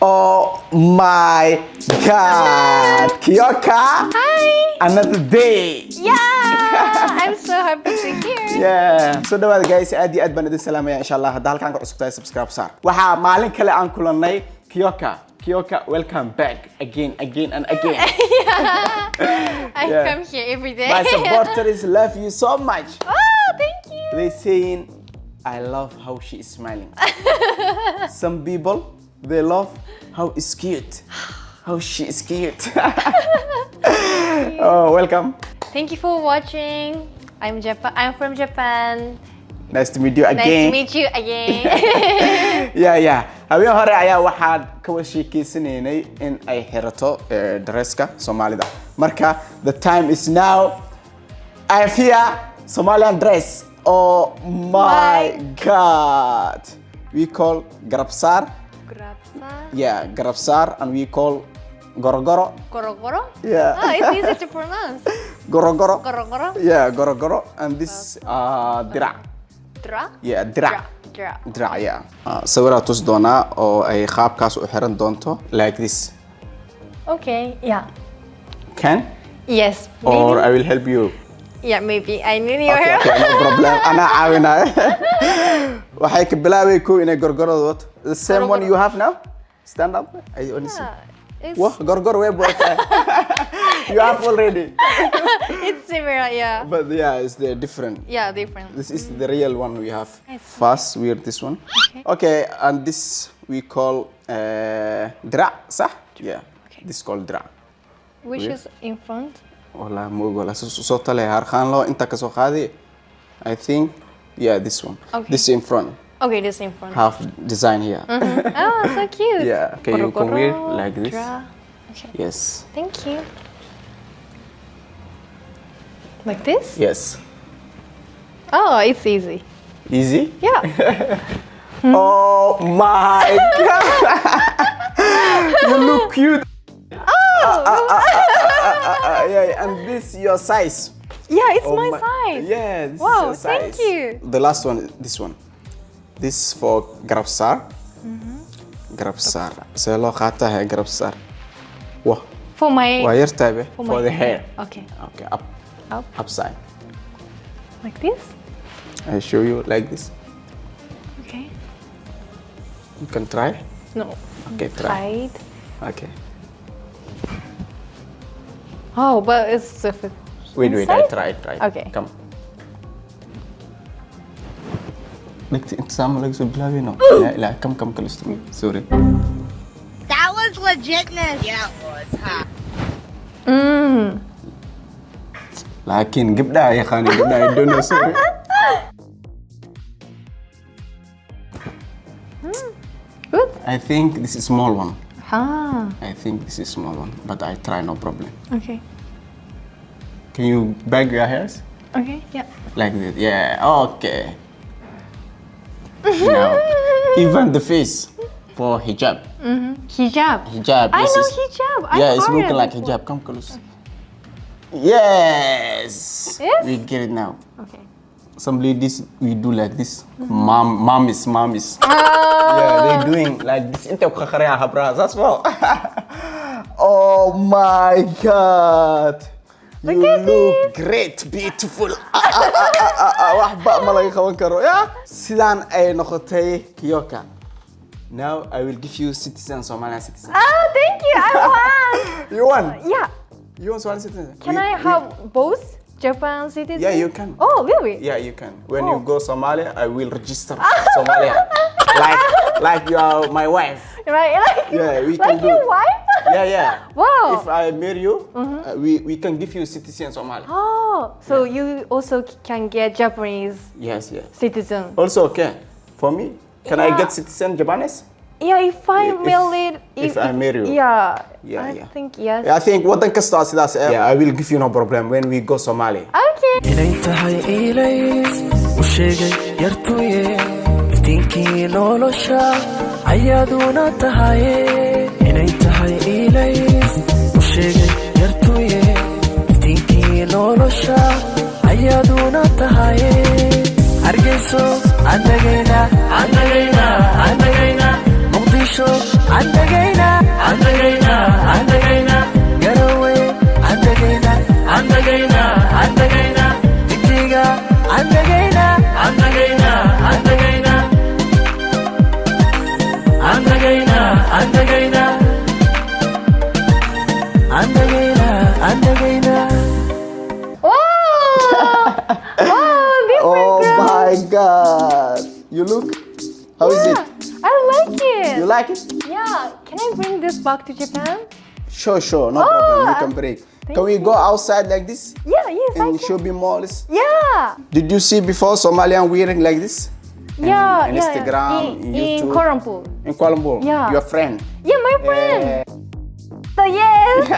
Oh my God, Kyoka! Hi! Another day! Yeah! I'm so happy to hear. Yeah! So dhawaad guys, aad iyo aad baan idin salaamaya insha Allah. Hadda halkaan ka cusubtahay subscribe saar. Waxaa maalin kale aan kulannay Kyoka. Kyoka, welcome back again and again. I come here every day. My supporters love you so much. Oh, thank you. They saying, I love how she is smiling. Some people, they love how it's cute. How she is cute. Oh, welcome. Thank you for watching. I'm from Japan. Nice to meet you again. Nice to meet you again. Yeah. Habeen hore ayaa waxaan ka washiikeysanay in ay xirato dresska Soomaalida. Marka the time is now. I have here Somalian dress. Oh my God. We call garabsar. Yeah, garabsar, and we call gorogoro. Gorogoro? Yeah. Oh, it's easy to pronounce. Gorogoro. Gorogoro? Yeah, gorogoro. And this dira. Dra? Yeah, dra. Dra. Dra, yeah. Sawira tus doona oo ay qaabkaas u xiran doonto like this. Okay, yeah. Can? Yes. Maybe. Or I will help you. Yeah, maybe. I need your help. Okay, no problem. Ana caawinaya. Waxay ka bilaabay ko inay gorgorada wato. The same one you have now? Stand up. I only see. Wah, gorgor way boyka. You have already. It's similar, yeah. But yeah, it's the different. Yeah, different. This is the real one we have. First, wear this one. Okay, and this we call dra, sah? Yeah. Okay. This is called dra. Which is in front? Wala mogola so tale harqan lo inta ka soo qaadi. I think yeah, this one. Okay. This in front. Okay, this in front. Half design here. Oh, so cute. Yeah. Okay, you can wear like this. Dra. Okay. Yes. Thank you. Like this? Yes. Oh, it's easy. Easy? Yeah. Oh my God. You look cute. Yeah, and this your size. Yeah, it's my size. Yeah, this Wow, is your size. thank you. The last one, this one. This for garabsar. Garabsar. So lo qaata hai garabsar. Wow. For my... Waa yartahay be my for the hair. Okay. Okay, Up. upside. Like this? I show you like this. Okay. You can try. No. Okay, try. Tight. Okay. Oh, but it's difficult. Wait, I Inside? try. Okay. Come. Like it's some like so bloody no. Yeah, come close to me. Sorry. That was legitness. Yeah, it was, huh? Lakin gibda ya khani gibda I don't know sorry. Good. I think this is small one. Ah. I think this is small one, but I try no problem. Okay. Can you bag your hairs? Okay, yeah. Like this. Yeah, okay. Now, even the face for hijab. Hijab. Hijab. I this know is- hijab. Yeah, it's I've looking heard like before. hijab. Come close. Yes. Yes? We get it now. Okay. Some ladies we do like this. Mommies. Oh. Yeah, they're doing like this. Inte ku khariya habra. That's well. Oh my God. You look great, beautiful. Waxba ma laga qaban karo. Yeah. Sidaan ay noqotay Kyoka. Now I will give you Somali citizen. Oh, thank you. I want. You want? Yeah. You want Somali citizen? Can I have both Japan citizens? Yeah, you can. Oh, really? Yeah, you can. When you go Somalia, I will register Somalia. like you are my wife. Right? Yeah, we like can do. your wife? Yeah. Wow. If I marry you, we can give you citizen Somalia. Oh, so you also can get Japanese Yes. citizen. Also, okay. For me, can I Yeah. get citizen Japanese? Yeah, if I married... if I marry you. Yeah. Yeah, I yeah. think yes. I think wadan kasta sidaas. Yeah, I will give you no problem when we go Somalia. Okay. inay tahay ilays u sheegay yartuye iftiinkii nolosha ayaaduna tahaye inay tahay ilays u sheegay yartuye iftiinkii nolosha ayaaduna tahaye hargeyso andagayna muqdisho andagayna Oh my God! You look. How is it? I like it. You like it? Yeah. Can I bring this back to Japan? Sure, no problem. You can bring. Can we go outside like this? Yeah. Yes. I In can. shopping malls? Yeah. Did you see before Somalian wearing like this? Yeah. In yeah. Instagram, In YouTube. Kuala Lumpur. In Kuala Lumpur? Yeah. Your friend? Yeah, my friend. So yes.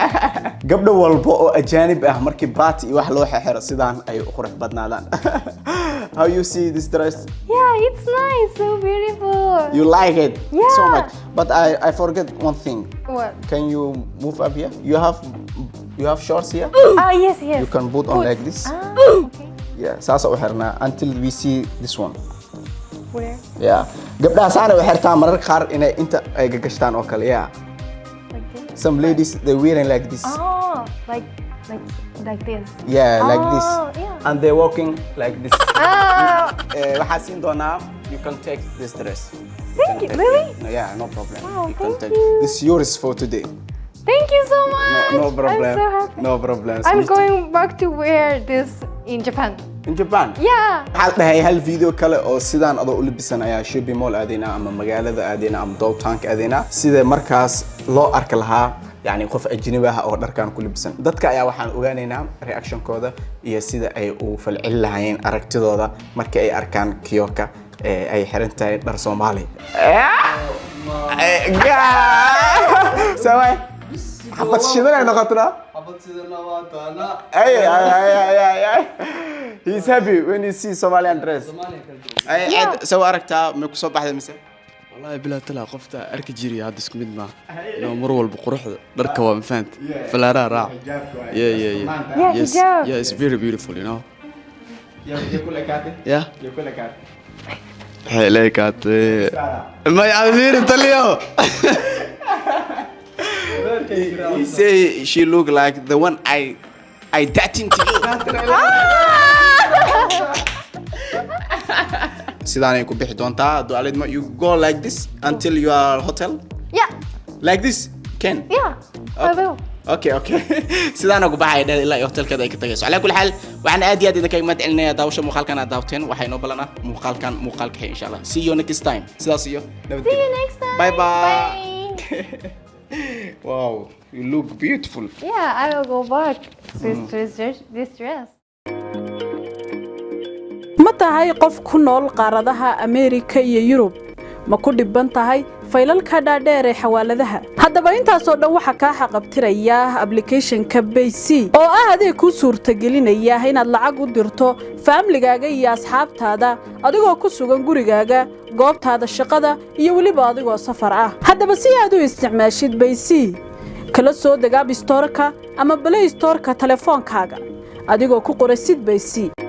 gabdho walba oo ajaanib ah markii baati wax loo xiro sidaan ay u qurux badnaadaan. How you see this dress? Yeah, it's nice. So beautiful. You like it Yeah. so much. But I forget one thing. What? Can you move up here? You have shorts here? Ah, yes. You can put on like this. Ah, okay. Yeah, saasa u xirnaa until we see this one. Where? Yeah. Gabdhaha saana u xirtaan marar qaar inay inta ay gagashtaan oo kale. Yeah. Like this? Some ladies they wearing like this. Oh, like this. Yeah, like this. Yeah. And they're walking like this. Ah, Waxaa siin doonaa, you can take this dress. thank you. Really? Yeah, no problem. Wow, You can thank take. you. This is yours for today. Thank you so much. No problem. I'm so happy. No problem. I'm going back to wear this in Japan. In Japan? Yeah. Waxaan dhahay hal video kale oo sidaan adoo u labisan ayaa shopping mall aadayna ama magaalada aadayna ama downtownka aadayna sida markaas loo arki lahaa yani qof ajnabi ah oo dharkan ku labisan dadka ayaa waxaan ogaanaynaa reaction-kooda iyo sida ay u falcelin lahaayeen aragtidooda markii ay arkaan kiyoka ay xiran tahay dhar Somali. Samay حبت الشيطان أنا قطرة. حبت الشيطان واتانا. أي. He's happy when he sees Somalian dress. أي سوى أركتها من كسب واحدة مثلا. والله بلا طلع قفته أرك جيري هذا سكمد ما. لو مرول بقروح دركوا مفانت. فلا راح. Yeah. Yes. Yeah, it's very beautiful, you know. Yeah. هاي كات. ما يعمل تليو. He say she look like the one I dating to you. Sidaan ay ku bixi doontaa du'aaleed ma you go like this until you are hotel? Yeah. Like this? Can? Yeah. I will. Okay. sidaan ugu baxay ilaa hotelkada ay ka tagayso. Ala kulli xaal waxaan aad iyo aad idinka imaad celinaya daawasho muuqaalkan aad daawteen waxay noo balanaa muuqaalka xigay insha Allah. See you next time. Sidaas iyo nabadgelyo. See you next time. Bye. Bye. Wow, you look beautiful. Yeah, I will go back. This dress. ma tahay qof ku nool qaaradaha Ameerika iyo Yurub ma ku dhibban tahay faylalka dhaadheer ee xawaaladaha haddaba intaas oo dhan waxa ka xaqabtiraya application-ka Payc oo ah adeeg ku suurtagelinaya inaad lacag u dirto family-gaaga iyo asxaabtaada adigoo ku sugan gurigaaga goobtaada shaqada iyo waliba adigoo safar ah haddaba si aad u isticmaashid Payc kala soo deg App Store-ka ama Play Store-ka telefoonkaaga adigoo ku qoray Payc